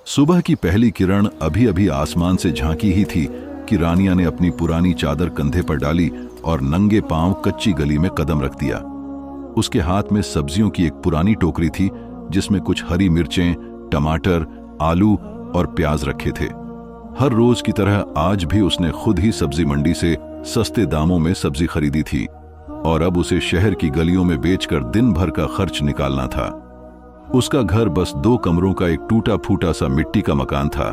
सुबह की पहली किरण अभी अभी आसमान से झांकी ही थी कि रानिया ने अपनी पुरानी चादर कंधे पर डाली और नंगे पांव कच्ची गली में कदम रख दिया। उसके हाथ में सब्जियों की एक पुरानी टोकरी थी जिसमें कुछ हरी मिर्चें, टमाटर, आलू और प्याज रखे थे। हर रोज की तरह आज भी उसने खुद ही सब्जी मंडी से सस्ते दामों में सब्जी खरीदी थी और अब उसे शहर की गलियों में बेचकर दिन भर का खर्च निकालना था। उसका घर बस 2 कमरों का एक टूटा फूटा सा मिट्टी का मकान था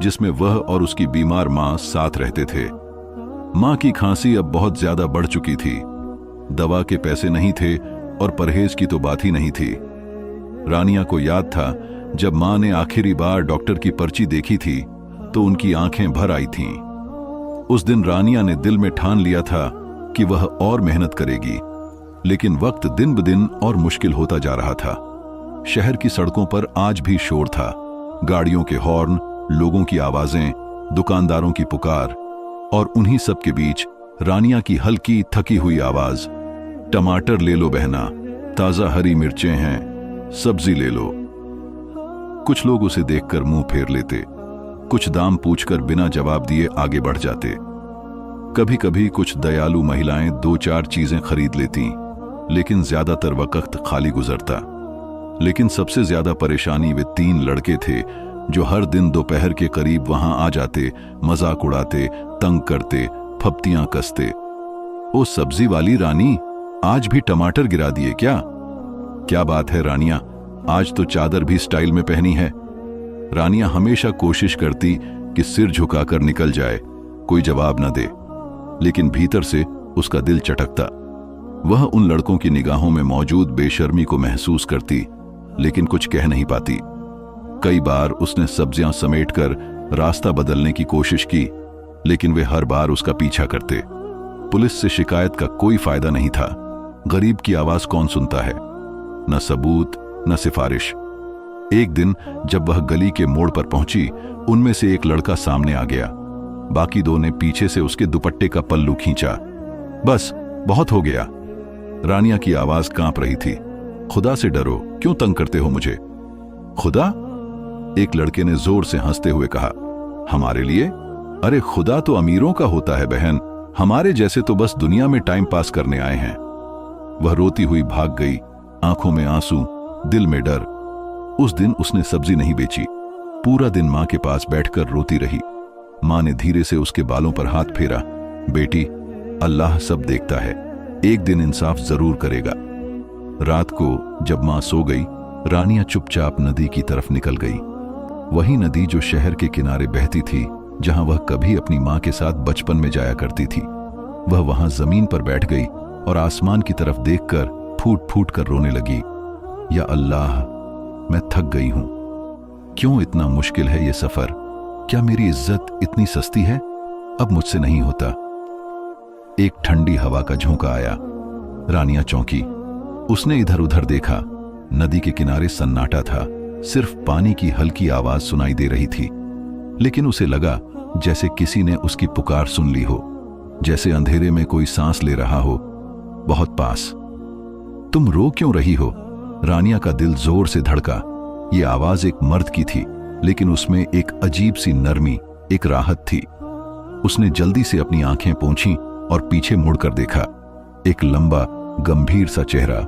जिसमें वह और उसकी बीमार मां साथ रहते थे। मां की खांसी अब बहुत ज्यादा बढ़ चुकी थी। दवा के पैसे नहीं थे और परहेज की तो बात ही नहीं थी। रानिया को याद था जब मां ने आखिरी बार डॉक्टर की पर्ची देखी थी तो उनकी आंखें भर आई थीं। उस दिन रानिया ने दिल में ठान लिया था कि वह और मेहनत करेगी, लेकिन वक्त दिन ब दिन और मुश्किल होता जा रहा था। शहर की सड़कों पर आज भी शोर था, गाड़ियों के हॉर्न, लोगों की आवाजें, दुकानदारों की पुकार, और उन्हीं सब के बीच रानिया की हल्की थकी हुई आवाज, टमाटर ले लो बहना, ताजा हरी मिर्चें हैं, सब्जी ले लो। कुछ लोग उसे देखकर मुंह फेर लेते, कुछ दाम पूछकर बिना जवाब दिए आगे बढ़ जाते। कभी कभी कुछ दयालु महिलाएं 2-4 चीजें खरीद लेती, लेकिन ज्यादातर वक्त खाली गुजरता। लेकिन सबसे ज्यादा परेशानी वे 3 लड़के थे जो हर दिन दोपहर के करीब वहां आ जाते, मजाक उड़ाते, तंग करते, फप्तियां कसते। ओ सब्जी वाली रानी, आज भी टमाटर गिरा दिए क्या? क्या बात है रानिया, आज तो चादर भी स्टाइल में पहनी है। रानिया हमेशा कोशिश करती कि सिर झुकाकर निकल जाए, कोई जवाब न दे, लेकिन भीतर से उसका दिल चटकता। वह उन लड़कों की निगाहों में मौजूद बेशर्मी को महसूस करती, लेकिन कुछ कह नहीं पाती। कई बार उसने सब्जियां समेटकर रास्ता बदलने की कोशिश की, लेकिन वे हर बार उसका पीछा करते। पुलिस से शिकायत का कोई फायदा नहीं था। गरीब की आवाज कौन सुनता है? न सबूत, न सिफारिश। एक दिन जब वह गली के मोड़ पर पहुंची, उनमें से एक लड़का सामने आ गया। बाकी 2 ने पीछे से उसके दुपट्टे का पल्लू खींचा। बस, बहुत हो गया। रानिया की आवाज कांप रही थी। खुदा से डरो, क्यों तंग करते हो मुझे? खुदा? एक लड़के ने जोर से हंसते हुए कहा। हमारे लिए? अरे खुदा तो अमीरों का होता है बहन, हमारे जैसे तो बस दुनिया में टाइम पास करने आए हैं। वह रोती हुई भाग गई, आंखों में आंसू, दिल में डर। उस दिन उसने सब्जी नहीं बेची, पूरा दिन मां के पास बैठकर रोती रही। मां ने धीरे से उसके बालों पर हाथ फेरा। बेटी, अल्लाह सब देखता है, एक दिन इंसाफ जरूर करेगा। रात को जब मां सो गई, रानिया चुपचाप नदी की तरफ निकल गई। वही नदी जो शहर के किनारे बहती थी, जहां वह कभी अपनी मां के साथ बचपन में जाया करती थी। वह वहां जमीन पर बैठ गई और आसमान की तरफ देखकर फूट फूट कर रोने लगी। या अल्लाह, मैं थक गई हूं। क्यों इतना मुश्किल है ये सफर? क्या मेरी इज्जत इतनी सस्ती है? अब मुझसे नहीं होता। एक ठंडी हवा का झोंका आया। रानिया चौंकी। उसने इधर उधर देखा। नदी के किनारे सन्नाटा था, सिर्फ पानी की हल्की आवाज सुनाई दे रही थी। लेकिन उसे लगा जैसे किसी ने उसकी पुकार सुन ली हो, जैसे अंधेरे में कोई सांस ले रहा हो, बहुत पास। तुम रो क्यों रही हो? रानिया का दिल जोर से धड़का। ये आवाज एक मर्द की थी, लेकिन उसमें एक अजीब सी नरमी, एक राहत थी। उसने जल्दी से अपनी आंखें पोंछीं और पीछे मुड़कर देखा। एक लंबा, गंभीर सा चेहरा,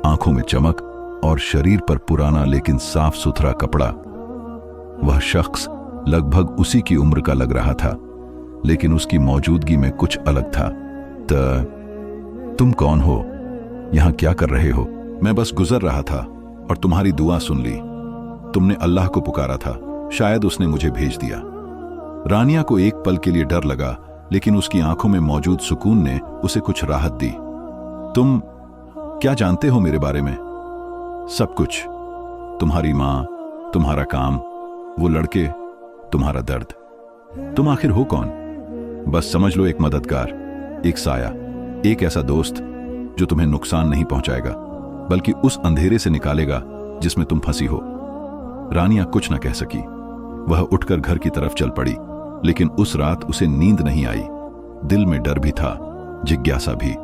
आंखों में चमक और शरीर पर पुराना लेकिन साफ सुथरा कपड़ा। वह शख्स लगभग उसी की उम्र का लग रहा था, लेकिन उसकी मौजूदगी में कुछ अलग था। तुम कौन हो? यहां क्या कर रहे हो? मैं बस गुजर रहा था और तुम्हारी दुआ सुन ली। तुमने अल्लाह को पुकारा था, शायद उसने मुझे भेज दिया। रानिया को एक पल के लिए डर लगा, लेकिन उसकी आंखों में मौजूद सुकून ने उसे कुछ राहत दी। तुम क्या जानते हो मेरे बारे में? सब कुछ। तुम्हारी मां, तुम्हारा काम, वो लड़के, तुम्हारा दर्द। तुम आखिर हो कौन? बस समझ लो, एक मददगार, एक साया, एक ऐसा दोस्त जो तुम्हें नुकसान नहीं पहुंचाएगा, बल्कि उस अंधेरे से निकालेगा जिसमें तुम फंसी हो। रानिया कुछ न कह सकी। वह उठकर घर की तरफ चल पड़ी, लेकिन उस रात उसे नींद नहीं आई। दिल में डर भी था, जिज्ञासा भी।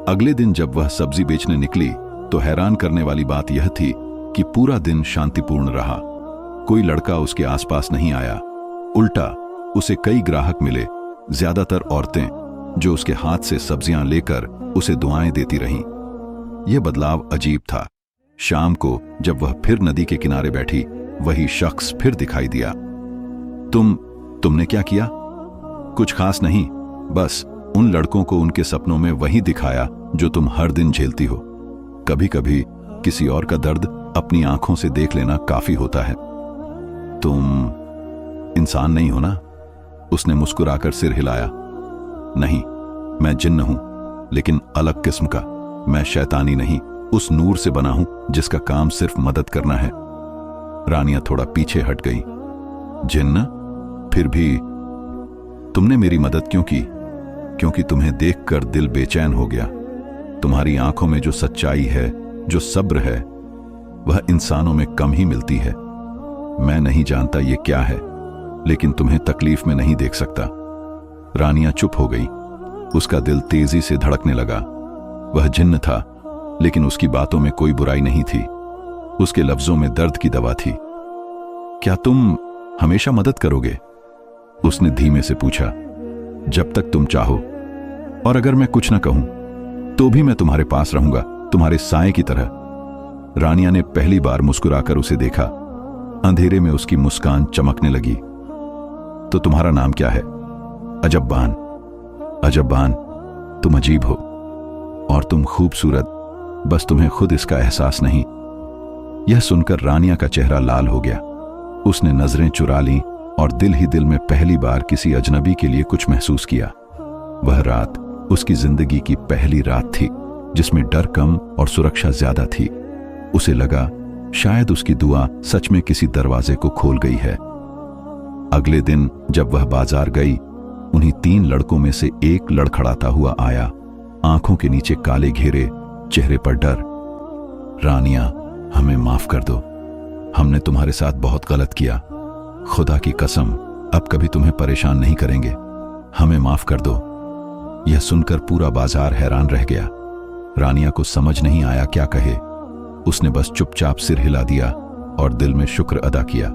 अगले दिन जब वह सब्जी बेचने निकली तो हैरान करने वाली बात यह थी कि पूरा दिन शांतिपूर्ण रहा। कोई लड़का उसके आसपास नहीं आया। उल्टा उसे कई ग्राहक मिले, ज्यादातर औरतें, जो उसके हाथ से सब्जियां लेकर उसे दुआएं देती रहीं। यह बदलाव अजीब था। शाम को जब वह फिर नदी के किनारे बैठी, वही शख्स फिर दिखाई दिया। तुमने क्या किया? कुछ खास नहीं, बस उन लड़कों को उनके सपनों में वही दिखाया जो तुम हर दिन झेलती हो। कभी कभी किसी और का दर्द अपनी आंखों से देख लेना काफी होता है। तुम इंसान नहीं हो ना? उसने मुस्कुराकर सिर हिलाया। नहीं, मैं जिन्न हूं, लेकिन अलग किस्म का। मैं शैतानी नहीं, उस नूर से बना हूं जिसका काम सिर्फ मदद करना है। रानिया थोड़ा पीछे हट गई। जिन्न? फिर भी तुमने मेरी मदद क्यों की? क्योंकि तुम्हें देखकर दिल बेचैन हो गया। तुम्हारी आंखों में जो सच्चाई है, जो सब्र है, वह इंसानों में कम ही मिलती है। मैं नहीं जानता ये क्या है, लेकिन तुम्हें तकलीफ में नहीं देख सकता। रानिया चुप हो गई। उसका दिल तेजी से धड़कने लगा। वह जिन्न था, लेकिन उसकी बातों में कोई बुराई नहीं थी। उसके लफ्जों में दर्द की दवा थी। क्या तुम हमेशा मदद करोगे? उसने धीमे से पूछा। जब तक तुम चाहो, और अगर मैं कुछ न कहूं तो भी मैं तुम्हारे पास रहूंगा, तुम्हारे साए की तरह। रानिया ने पहली बार मुस्कुराकर उसे देखा। अंधेरे में उसकी मुस्कान चमकने लगी। तो तुम्हारा नाम क्या है? अजब्बान। अजब्बान, तुम अजीब हो और तुम खूबसूरत, बस तुम्हें खुद इसका एहसास नहीं। यह सुनकर रानिया का चेहरा लाल हो गया। उसने नजरें चुरा लीं और दिल ही दिल में पहली बार किसी अजनबी के लिए कुछ महसूस किया। वह रात उसकी जिंदगी की पहली रात थी, जिसमें डर कम और सुरक्षा ज्यादा थी। उसे लगा शायद उसकी दुआ सच में किसी दरवाजे को खोल गई है। अगले दिन जब वह बाजार गई, उन्हीं 3 लड़कों में से एक लड़खड़ाता हुआ आया। आंखों के नीचे काले घेरे, चेहरे पर डर। रानिया, हमें माफ कर दो। हमने तुम्हारे साथ बहुत गलत किया। खुदा की कसम, अब कभी तुम्हें परेशान नहीं करेंगे। हमें माफ कर दो। यह सुनकर पूरा बाजार हैरान रह गया। रानिया को समझ नहीं आया क्या कहे। उसने बस चुपचाप सिर हिला दिया और दिल में शुक्र अदा किया।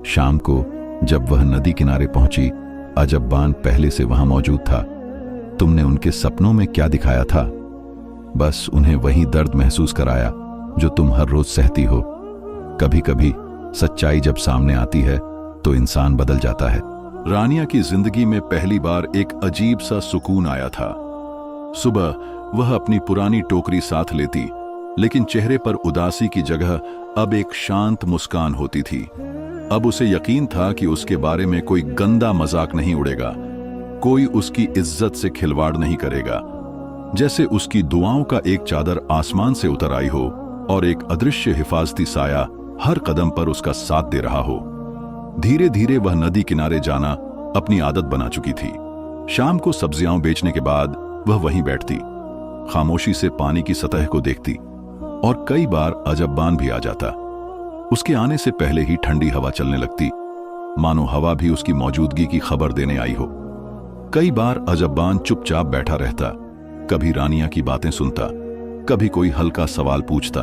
शाम को जब वह नदी किनारे पहुंची, अजब्बान पहले से वहां मौजूद था। तुमने उनके सपनों में क्या दिखाया था? बस उन्हें वही दर्द महसूस कराया जो तुम हर रोज सहती हो। कभी कभी सच्चाई जब सामने आती है तो इंसान बदल जाता है। रानिया की जिंदगी में पहली बार एक अजीब सा सुकून आया था। सुबह वह अपनी पुरानी टोकरी साथ लेती, लेकिन चेहरे पर उदासी की जगह अब एक शांत मुस्कान होती थी। अब उसे यकीन था कि उसके बारे में कोई गंदा मजाक नहीं उड़ेगा, कोई उसकी इज्जत से खिलवाड़ नहीं करेगा। जैसे उसकी दुआओं का एक चादर आसमान से उतर आई हो और एक अदृश्य हिफाजती साया हर कदम पर उसका साथ दे रहा हो। धीरे धीरे वह नदी किनारे जाना अपनी आदत बना चुकी थी। शाम को सब्जियां बेचने के बाद वह वहीं बैठती, खामोशी से पानी की सतह को देखती, और कई बार अजब्बान भी आ जाता। उसके आने से पहले ही ठंडी हवा चलने लगती, मानो हवा भी उसकी मौजूदगी की खबर देने आई हो। कई बार अजब्बान चुपचाप बैठा रहता, कभी रानिया की बातें सुनता, कभी कोई हल्का सवाल पूछता,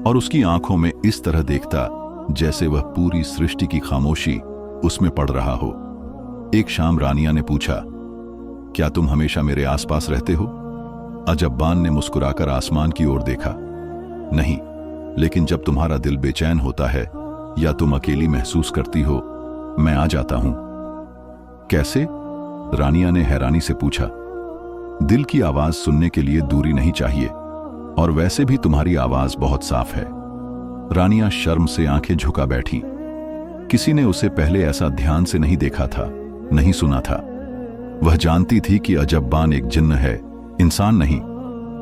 और उसकी आंखों में इस तरह देखता जैसे वह पूरी सृष्टि की खामोशी उसमें पड़ रहा हो। एक शाम रानिया ने पूछा, क्या तुम हमेशा मेरे आसपास रहते हो? अजब्बान ने मुस्कुराकर आसमान की ओर देखा। नहीं, लेकिन जब तुम्हारा दिल बेचैन होता है या तुम अकेली महसूस करती हो, मैं आ जाता हूं। कैसे? रानिया ने हैरानी से पूछा। दिल की आवाज सुनने के लिए दूरी नहीं चाहिए, और वैसे भी तुम्हारी आवाज बहुत साफ है। रानिया शर्म से आंखें झुका बैठी। किसी ने उसे पहले ऐसा ध्यान से नहीं देखा था, नहीं सुना था। वह जानती थी कि अजब्बान एक जिन्न है, इंसान नहीं,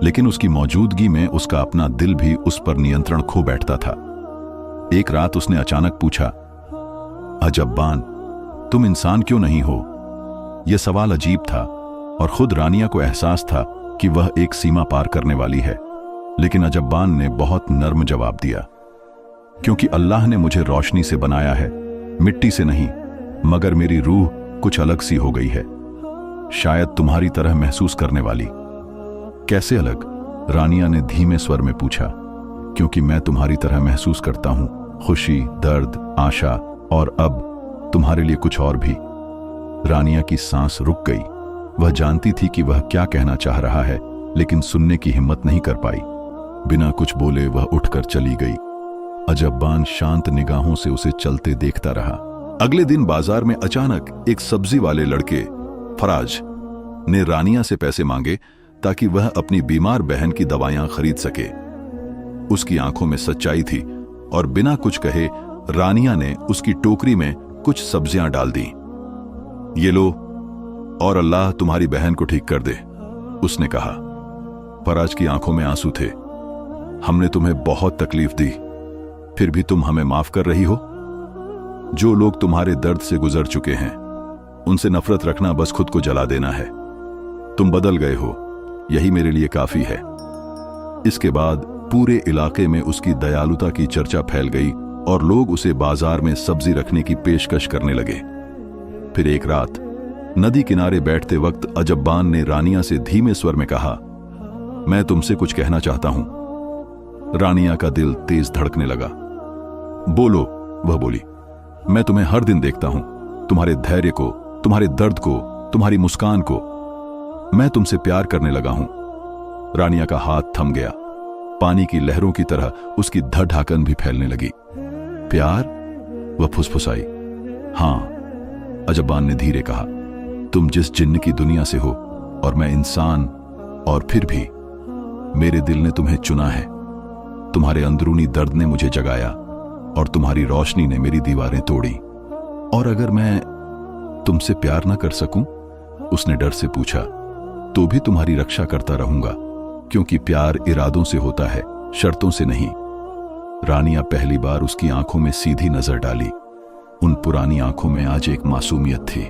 लेकिन उसकी मौजूदगी में उसका अपना दिल भी उस पर नियंत्रण खो बैठता था। एक रात उसने अचानक पूछा, अजब्बान, तुम इंसान क्यों नहीं हो? यह सवाल अजीब था, और खुद रानिया को एहसास था कि वह एक सीमा पार करने वाली है। लेकिन अजब्बान ने बहुत नर्म जवाब दिया, क्योंकि अल्लाह ने मुझे रोशनी से बनाया है, मिट्टी से नहीं, मगर मेरी रूह कुछ अलग सी हो गई है, शायद तुम्हारी तरह महसूस करने वाली। कैसे अलग? रानिया ने धीमे स्वर में पूछा। क्योंकि मैं तुम्हारी तरह महसूस करता हूं, खुशी, दर्द, आशा और अब तुम्हारे लिए कुछ और भी। रानिया की सांस रुक गई। वह जानती थी कि वह क्या कहना चाह रहा है, लेकिन सुनने की हिम्मत नहीं कर पाई। बिना कुछ बोले वह उठकर चली गई। अजब्बान शांत निगाहों से उसे चलते देखता रहा। अगले दिन बाजार में अचानक एक सब्जी वाले लड़के फराज ने रानिया से पैसे मांगे ताकि वह अपनी बीमार बहन की दवाइयां खरीद सके। उसकी आंखों में सच्चाई थी और बिना कुछ कहे रानिया ने उसकी टोकरी में कुछ सब्जियां डाल दी। ये लो और अल्लाह तुम्हारी बहन को ठीक कर दे, उसने कहा। फराज की आंखों में आंसू थे। हमने तुम्हें बहुत तकलीफ दी, फिर भी तुम हमें माफ कर रही हो। जो लोग तुम्हारे दर्द से गुजर चुके हैं उनसे नफरत रखना बस खुद को जला देना है। तुम बदल गए हो, यही मेरे लिए काफी है। इसके बाद पूरे इलाके में उसकी दयालुता की चर्चा फैल गई और लोग उसे बाजार में सब्जी रखने की पेशकश करने लगे। फिर एक रात नदी किनारे बैठते वक्त अजब्बान ने रानिया से धीमे स्वर में कहा, मैं तुमसे कुछ कहना चाहता हूं। रानिया का दिल तेज धड़कने लगा। बोलो, वह बोली। मैं तुम्हें हर दिन देखता हूं, तुम्हारे धैर्य को, तुम्हारे दर्द को, तुम्हारी मुस्कान को। मैं तुमसे प्यार करने लगा हूं। रानिया का हाथ थम गया। पानी की लहरों की तरह उसकी धड़ाकन भी फैलने लगी। प्यार? वह फुसफुसाई। हां, अजब्बान ने धीरे कहा। तुम जिस जिन्न की दुनिया से हो और मैं इंसान, और फिर भी मेरे दिल ने तुम्हें चुना है। तुम्हारे अंदरूनी दर्द ने मुझे जगाया और तुम्हारी रोशनी ने मेरी दीवारें तोड़ी। और अगर मैं तुमसे प्यार न कर सकूं, उसने डर से पूछा, तो भी तुम्हारी रक्षा करता रहूंगा, क्योंकि प्यार इरादों से होता है, शर्तों से नहीं। रानिया पहली बार उसकी आंखों में सीधी नजर डाली। उन पुरानी आंखों में आज एक मासूमियत थी।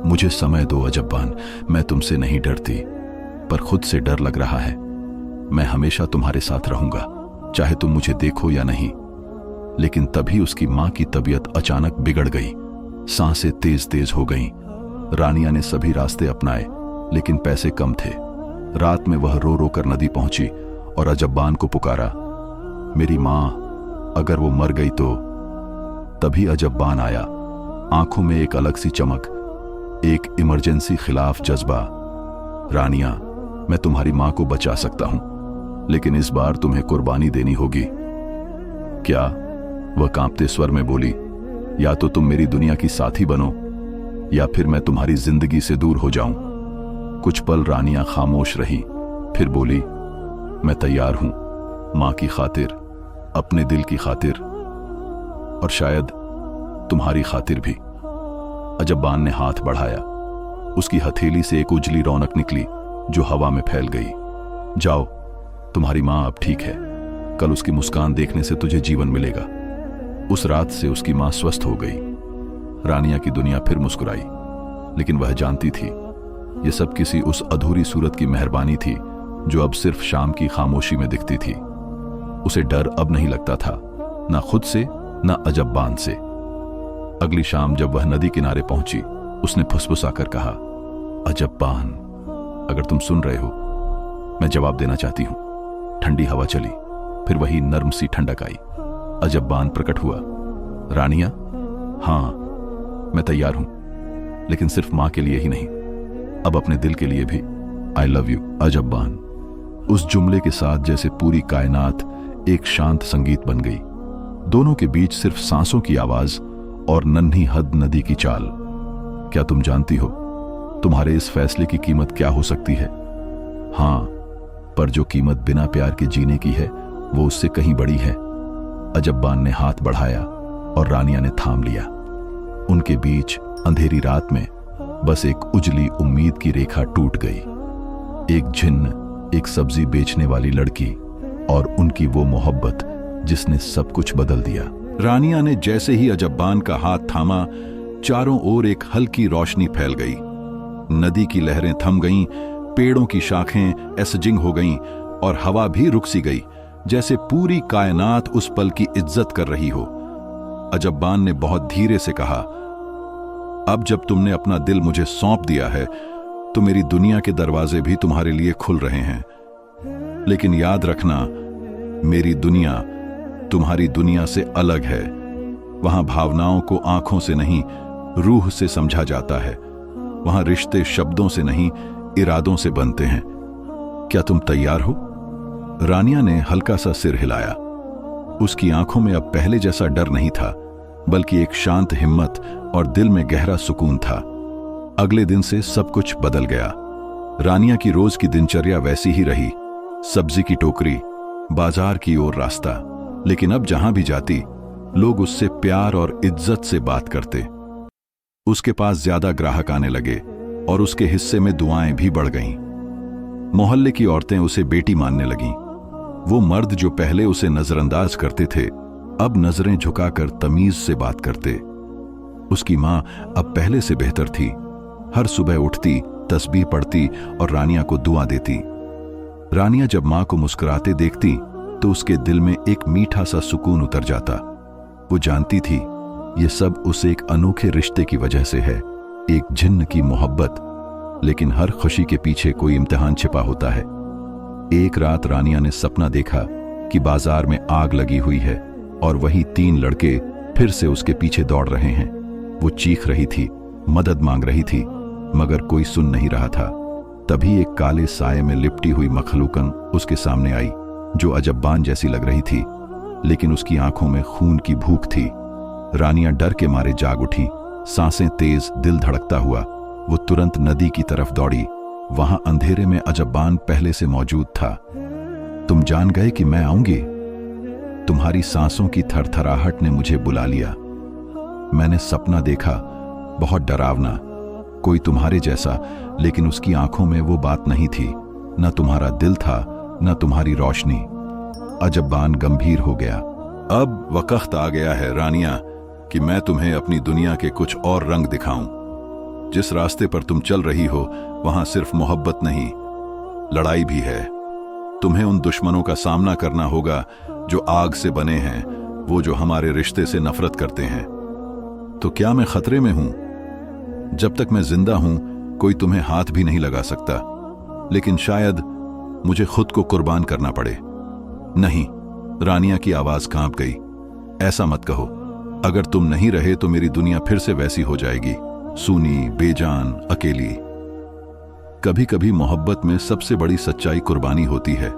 मुझे समय दो अजब्बान, मैं तुमसे नहीं डरती, पर खुद से डर लग रहा है। मैं हमेशा तुम्हारे साथ रहूंगा, चाहे तुम मुझे देखो या नहीं। लेकिन तभी उसकी मां की तबीयत अचानक बिगड़ गई। सांसें तेज तेज हो गईं। रानिया ने सभी रास्ते अपनाए, लेकिन पैसे कम थे। रात में वह रो रो कर नदी पहुंची और अजब्बान को पुकारा, मेरी मां, अगर वो मर गई तो। तभी अजब्बान आया, आंखों में एक अलग सी चमक, एक इमरजेंसी खिलाफ जज्बा। रानिया, मैं तुम्हारी मां को बचा सकता हूं, लेकिन इस बार तुम्हें कुर्बानी देनी होगी। क्या? वह कांपते स्वर में बोली, या तो तुम मेरी दुनिया की साथी बनो, या फिर मैं तुम्हारी जिंदगी से दूर हो जाऊं। कुछ पल रानिया खामोश रही, फिर बोली, मैं तैयार हूं, मां की खातिर, अपने दिल की खातिर, और शायद तुम्हारी खातिर भी। अजब्बान ने हाथ बढ़ाया। उसकी हथेली से एक उजली रौनक निकली जो हवा में फैल गई। जाओ, तुम्हारी मां अब ठीक है। कल उसकी मुस्कान देखने से तुझे जीवन मिलेगा। उस रात से उसकी मां स्वस्थ हो गई। रानिया की दुनिया फिर मुस्कुराई, लेकिन वह जानती थी यह सब किसी उस अधूरी सूरत की मेहरबानी थी जो अब सिर्फ शाम की खामोशी में दिखती थी। उसे डर अब नहीं लगता था, ना खुद से, ना अजब्बान से। अगली शाम जब वह नदी किनारे पहुंची, उसने फुसफुसाकर कहा, अजब्बान, अगर तुम सुन रहे हो, मैं जवाब देना चाहती हूं। ठंडी हवा चली, फिर वही नर्म सी ठंडक आई। अजब्बान प्रकट हुआ। रानिया, हां, मैं तैयार हूं, लेकिन सिर्फ मां के लिए ही नहीं, अब अपने दिल के लिए भी। आई लव यू अजब्बान। उस जुमले के साथ जैसे पूरी कायनात एक शांत संगीत बन गई। दोनों के बीच सिर्फ सांसों की आवाज और नन्ही हद नदी की चाल। क्या तुम जानती हो तुम्हारे इस फैसले की कीमत क्या हो सकती है? हां, पर जो कीमत बिना प्यार के जीने की है वो उससे कहीं बड़ी है। अजब्बान ने हाथ बढ़ाया और रानिया ने थाम लिया। उनके बीच अंधेरी रात में बस एक उजली उम्मीद की रेखा टूट गई। एक जिन्न, एक सब्जी बेचने वाली लड़की, और उनकी वो मोहब्बत जिसने सब कुछ बदल दिया। रानिया ने जैसे ही अजब्बान का हाथ थामा, चारों ओर एक हल्की रोशनी फैल गई। नदी की लहरें थम गईं, पेड़ों की शाखें एसजिंग हो गईं और हवा भी रुक सी गई, जैसे पूरी कायनात उस पल की इज्जत कर रही हो। अजब्बान ने बहुत धीरे से कहा, अब जब तुमने अपना दिल मुझे सौंप दिया है तो मेरी दुनिया के दरवाजे भी तुम्हारे लिए खुल रहे हैं। लेकिन याद रखना, मेरी दुनिया तुम्हारी दुनिया से अलग है। वहां भावनाओं को आंखों से नहीं, रूह से समझा जाता है। वहां रिश्ते शब्दों से नहीं, इरादों से बनते हैं। क्या तुम तैयार हो? रानिया ने हल्का सा सिर हिलाया। उसकी आंखों में अब पहले जैसा डर नहीं था, बल्कि एक शांत हिम्मत और दिल में गहरा सुकून था। अगले दिन से सब कुछ बदल गया। रानिया की रोज की दिनचर्या वैसी ही रही, सब्जी की टोकरी, बाजार की ओर रास्ता। लेकिन अब जहां भी जाती, लोग उससे प्यार और इज्जत से बात करते। उसके पास ज्यादा ग्राहक आने लगे और उसके हिस्से में दुआएं भी बढ़ गईं। मोहल्ले की औरतें उसे बेटी मानने लगीं। वो मर्द जो पहले उसे नजरअंदाज करते थे, अब नजरें झुकाकर तमीज से बात करते। उसकी मां अब पहले से बेहतर थी। हर सुबह उठती, तस्बीह पढ़ती और रानिया को दुआ देती। रानिया जब मां को मुस्कुराते देखती तो उसके दिल में एक मीठा सा सुकून उतर जाता। वो जानती थी ये सब उस एक अनोखे रिश्ते की वजह से है, एक जिन्न की मोहब्बत। लेकिन हर खुशी के पीछे कोई इम्तिहान छिपा होता है। एक रात रानिया ने सपना देखा कि बाजार में आग लगी हुई है और वही 3 लड़के फिर से उसके पीछे दौड़ रहे हैं। वो चीख रही थी, मदद मांग रही थी, मगर कोई सुन नहीं रहा था। तभी एक काले साये में लिपटी हुई मखलूकन उसके सामने आई, जो अजब्बान जैसी लग रही थी, लेकिन उसकी आंखों में खून की भूख थी। रानिया डर के मारे जाग उठी, सांसें तेज, दिल धड़कता हुआ। वो तुरंत नदी की तरफ दौड़ी। वहां अंधेरे में अजब्बान पहले से मौजूद था। तुम जान गए कि मैं आऊंगी? तुम्हारी सांसों की थरथराहट ने मुझे बुला लिया। मैंने सपना देखा, बहुत डरावना, कोई तुम्हारे जैसा, लेकिन उसकी आंखों में वो बात नहीं थी। न तुम्हारा दिल था, न तुम्हारी रोशनी। अजब्बान गंभीर हो गया। अब वक्त आ गया है रानिया कि मैं तुम्हें अपनी दुनिया के कुछ और रंग दिखाऊं। जिस रास्ते पर तुम चल रही हो, वहां सिर्फ मोहब्बत नहीं, लड़ाई भी है। तुम्हें उन दुश्मनों का सामना करना होगा जो आग से बने हैं, वो जो हमारे रिश्ते से नफरत करते हैं। तो क्या मैं खतरे में हूं? जब तक मैं जिंदा हूं, कोई तुम्हें हाथ भी नहीं लगा सकता। लेकिन शायद मुझे खुद को कुर्बान करना पड़े। नहीं, रानिया की आवाज कांप गई। ऐसा मत कहो। अगर तुम नहीं रहे तो मेरी दुनिया फिर से वैसी हो जाएगी, सूनी, बेजान, अकेली। कभी कभी मोहब्बत में सबसे बड़ी सच्चाई कुर्बानी होती है।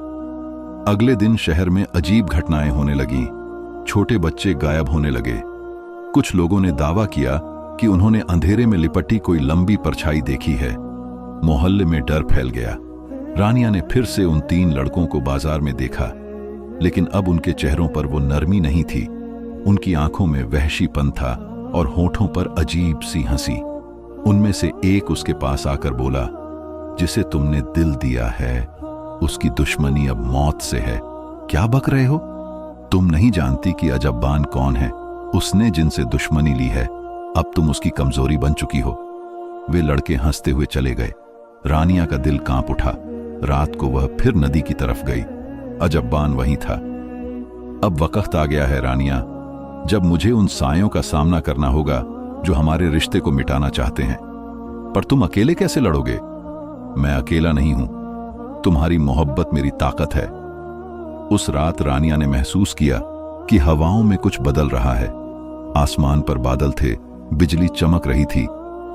अगले दिन शहर में अजीब घटनाएं होने लगीं। छोटे बच्चे गायब होने लगे। कुछ लोगों ने दावा किया कि उन्होंने अंधेरे में लिपटी कोई लंबी परछाई देखी है। मोहल्ले में डर फैल गया। रानिया ने फिर से उन 3 लड़कों को बाजार में देखा, लेकिन अब उनके चेहरों पर वो नरमी नहीं थी। उनकी आंखों में वहशीपन था और होठों पर अजीब सी हंसी। उनमें से एक उसके पास आकर बोला, जिसे तुमने दिल दिया है, उसकी दुश्मनी अब मौत से है। क्या बक रहे हो? तुम नहीं जानती कि अजब्बान कौन है। उसने जिनसे दुश्मनी ली है, अब तुम उसकी कमजोरी बन चुकी हो। वे लड़के हंसते हुए चले गए। रानिया का दिल कांप उठा। रात को वह फिर नदी की तरफ गई। अजब्बान वहीं था। अब वक्त आ गया है रानिया, जब मुझे उन सायों का सामना करना होगा जो हमारे रिश्ते को मिटाना चाहते हैं। पर तुम अकेले कैसे लड़ोगे? मैं अकेला नहीं हूं, तुम्हारी मोहब्बत मेरी ताकत है। उस रात रानिया ने महसूस किया कि हवाओं में कुछ बदल रहा है। आसमान पर बादल थे, बिजली चमक रही थी,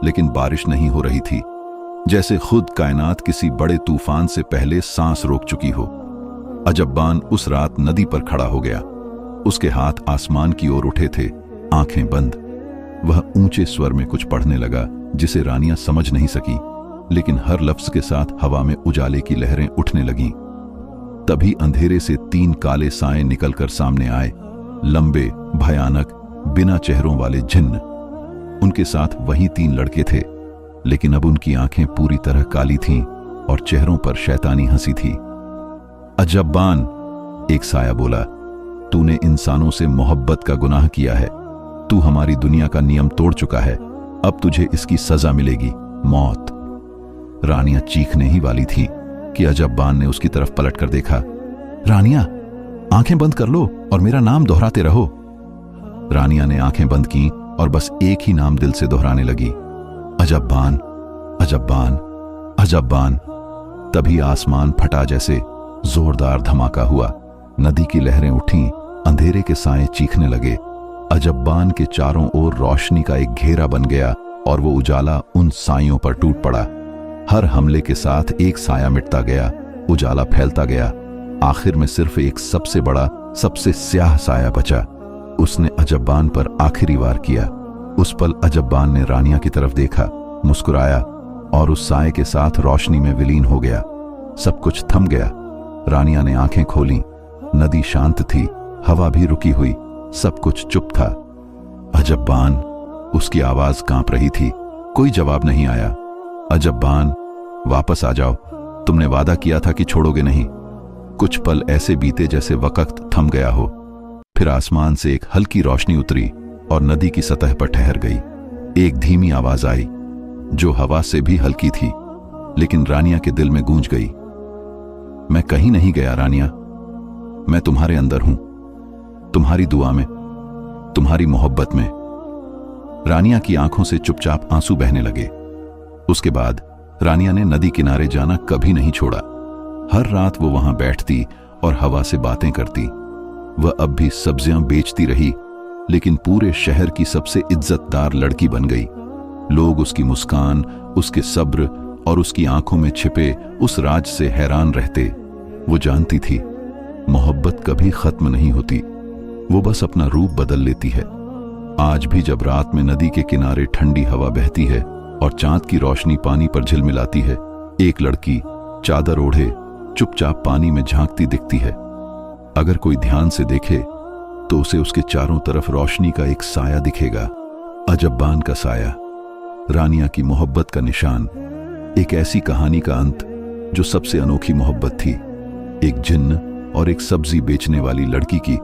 लेकिन बारिश नहीं हो रही थी। जैसे खुद कायनात किसी बड़े तूफान से पहले सांस रोक चुकी हो। अजब्बान उस रात नदी पर खड़ा हो गया। उसके हाथ आसमान की ओर उठे थे, आंखें बंद। वह ऊंचे स्वर में कुछ पढ़ने लगा जिसे रानिया समझ नहीं सकी, लेकिन हर लफ्ज के साथ हवा में उजाले की लहरें उठने लगीं। तभी अंधेरे से 3 काले साए निकलकर सामने आए, लंबे, भयानक, बिना चेहरों वाले जिन्न। उनके साथ वही 3 लड़के थे, लेकिन अब उनकी आंखें पूरी तरह काली थीं और चेहरों पर शैतानी हंसी थी। अजब्बान, एक साया बोला, तूने इंसानों से मोहब्बत का गुनाह किया है। तू हमारी दुनिया का नियम तोड़ चुका है। अब तुझे इसकी सजा मिलेगी, मौत। रानिया चीखने ही वाली थी कि अजब्बान ने उसकी तरफ पलट कर देखा। रानिया, आंखें बंद कर लो और मेरा नाम दोहराते रहो। रानिया ने आंखें बंद की और बस एक ही नाम दिल से दोहराने लगी, अजब्बान, अजब्बान, अजब्बान। तभी आसमान फटा। जैसे जोरदार धमाका हुआ। नदी की लहरें उठीं अंधेरे के साए चीखने लगे। अजब्बान के चारों ओर रोशनी का एक घेरा बन गया और वो उजाला उन सायों पर टूट पड़ा। हर हमले के साथ एक साया मिटता गया, उजाला फैलता गया। आखिर में सिर्फ एक सबसे बड़ा, सबसे स्याह साया बचा। उसने अजब्बान पर आखिरी वार किया। उस पल अजब्बान ने रानिया की तरफ देखा, मुस्कुराया और उस साए के साथ रोशनी में विलीन हो गया। सब कुछ थम गया। रानिया ने आंखें खोलीं। नदी शांत थी, हवा भी रुकी हुई, सब कुछ चुप था। अजब्बान, उसकी आवाज कांप रही थी। कोई जवाब नहीं आया। अजब्बान, वापस आ जाओ, तुमने वादा किया था कि छोड़ोगे नहीं। कुछ पल ऐसे बीते जैसे वक्त थम गया हो। फिर आसमान से एक हल्की रोशनी उतरी और नदी की सतह पर ठहर गई। एक धीमी आवाज आई जो हवा से भी हल्की थी, लेकिन रानिया के दिल में गूंज गई। मैं कहीं नहीं गया रानिया, मैं तुम्हारे अंदर हूं, तुम्हारी दुआ में, तुम्हारी मोहब्बत में। रानिया की आंखों से चुपचाप आंसू बहने लगे। उसके बाद रानिया ने नदी किनारे जाना कभी नहीं छोड़ा। हर रात वो वहां बैठती और हवा से बातें करती। वह अब भी सब्जियां बेचती रही, लेकिन पूरे शहर की सबसे इज्जतदार लड़की बन गई। लोग उसकी मुस्कान, उसके सब्र और उसकी आंखों में छिपे उस राज से हैरान रहते। वो जानती थी मोहब्बत कभी खत्म नहीं होती, वो बस अपना रूप बदल लेती है। आज भी जब रात में नदी के किनारे ठंडी हवा बहती है और चांद की रोशनी पानी पर झिलमिलाती है, एक लड़की चादर ओढ़े चुपचाप पानी में झांकती दिखती है। अगर कोई ध्यान से देखे तो उसे उसके चारों तरफ रोशनी का एक साया दिखेगा। अजब्बान का साया, रानिया की मोहब्बत का निशान। एक ऐसी कहानी का अंत जो सबसे अनोखी मोहब्बत थी, एक जिन्न और एक सब्जी बेचने वाली लड़की की।